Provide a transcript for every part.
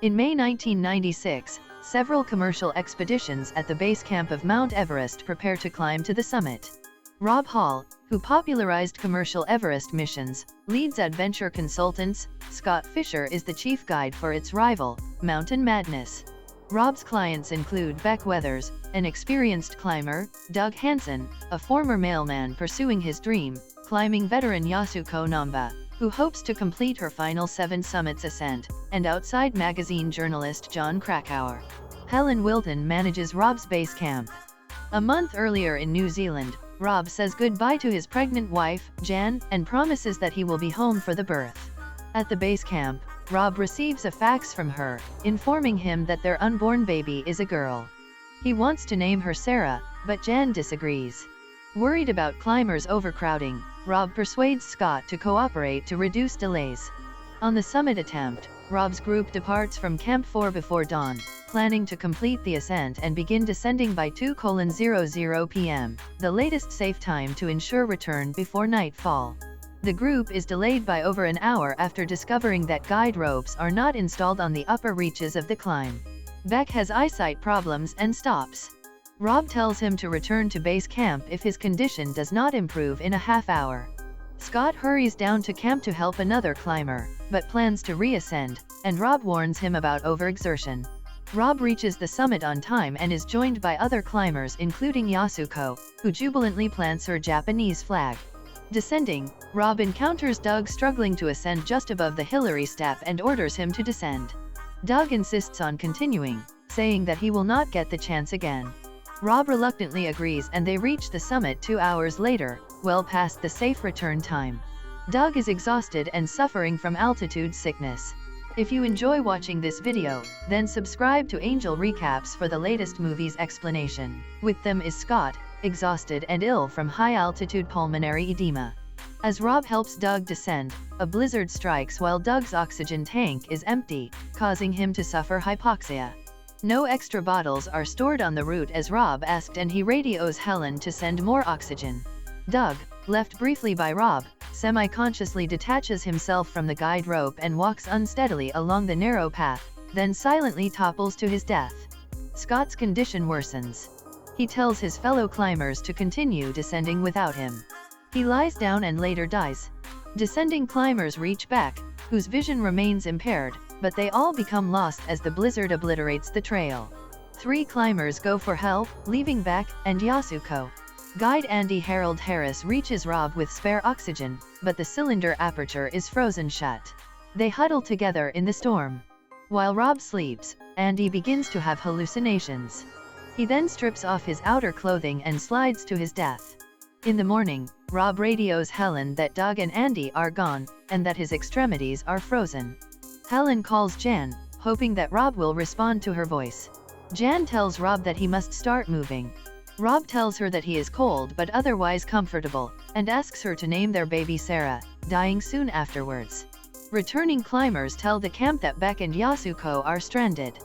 In May 1996, several commercial expeditions at the base camp of Mount Everest prepare to climb to the summit. Rob Hall, who popularized commercial Everest missions, leads adventure consultants. Scott Fisher is the chief guide for its rival, Mountain Madness. Rob's clients include Beck Weathers, an experienced climber, Doug Hansen, a former mailman pursuing his dream, climbing veteran Yasuko Namba, who hopes to complete her final 7 summits ascent, and Outside magazine journalist John Krakauer. Helen Wilton manages Rob's base camp. A month earlier in New Zealand, Rob says goodbye to his pregnant wife, Jan, and promises that he will be home for the birth. At the base camp, Rob receives a fax from her, informing him that their unborn baby is a girl. He wants to name her Sarah, but Jan disagrees. Worried about climbers overcrowding, Rob persuades Scott to cooperate to reduce delays. On the summit attempt, Rob's group departs from Camp 4 before dawn, planning to complete the ascent and begin descending by 2:00 p.m., the latest safe time to ensure return before nightfall. The group is delayed by over an hour after discovering that guide ropes are not installed on the upper reaches of the climb. Beck has eyesight problems and stops. Rob tells him to return to base camp if his condition does not improve in a half hour. Scott hurries down to camp to help another climber, but plans to reascend, and Rob warns him about overexertion. Rob reaches the summit on time and is joined by other climbers including Yasuko, who jubilantly plants her Japanese flag. Descending, Rob encounters Doug struggling to ascend just above the Hillary step and orders him to descend. Doug insists on continuing, saying that he will not get the chance again. Rob reluctantly agrees and they reach the summit 2 hours later, well past the safe return time. Doug is exhausted and suffering from altitude sickness. If you enjoy watching this video, then subscribe to Angel Recaps for the latest movies explanation. With them is Scott, exhausted and ill from high-altitude pulmonary edema. As Rob helps Doug descend, a blizzard strikes while Doug's oxygen tank is empty, causing him to suffer hypoxia. No extra bottles are stored on the route as Rob asked, and he radios Helen to send more oxygen. Doug, left briefly by Rob, semi-consciously detaches himself from the guide rope and walks unsteadily along the narrow path, then silently topples to his death. Scott's condition worsens. He tells his fellow climbers to continue descending without him. He lies down and later dies. Descending climbers reach Beck, whose vision remains impaired, but they all become lost as the blizzard obliterates the trail. 3 climbers go for help, leaving Beck and Yasuko. Guide Andy Harold Harris reaches Rob with spare oxygen, but the cylinder aperture is frozen shut. They huddle together in the storm. While Rob sleeps, Andy begins to have hallucinations. He then strips off his outer clothing and slides to his death. In the morning, Rob radios Helen that Doug and Andy are gone, and that his extremities are frozen. Helen calls Jan, hoping that Rob will respond to her voice. Jan tells Rob that he must start moving. Rob tells her that he is cold but otherwise comfortable, and asks her to name their baby Sarah, dying soon afterwards. Returning climbers tell the camp that Beck and Yasuko are stranded.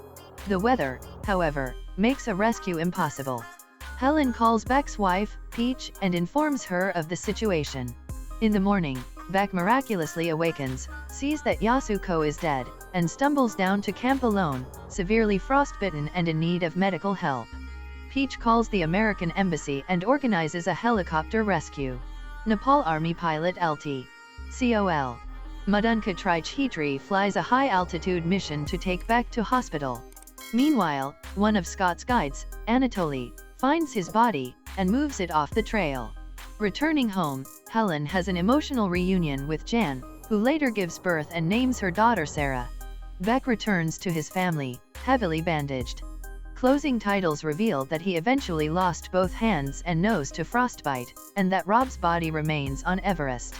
The weather, however, makes a rescue impossible. Helen calls Beck's wife, Peach, and informs her of the situation. In the morning, Beck miraculously awakens, sees that Yasuko is dead, and stumbles down to camp alone, severely frostbitten and in need of medical help. Peach calls the American embassy and organizes a helicopter rescue. Nepal Army pilot LT. Col. Madunka Trichhetri flies a high-altitude mission to take Beck to hospital. Meanwhile, one of Scott's guides, Anatoly, finds his body, and moves it off the trail. Returning home, Helen has an emotional reunion with Jan, who later gives birth and names her daughter Sarah. Beck returns to his family, heavily bandaged. Closing titles reveal that he eventually lost both hands and nose to frostbite, and that Rob's body remains on Everest.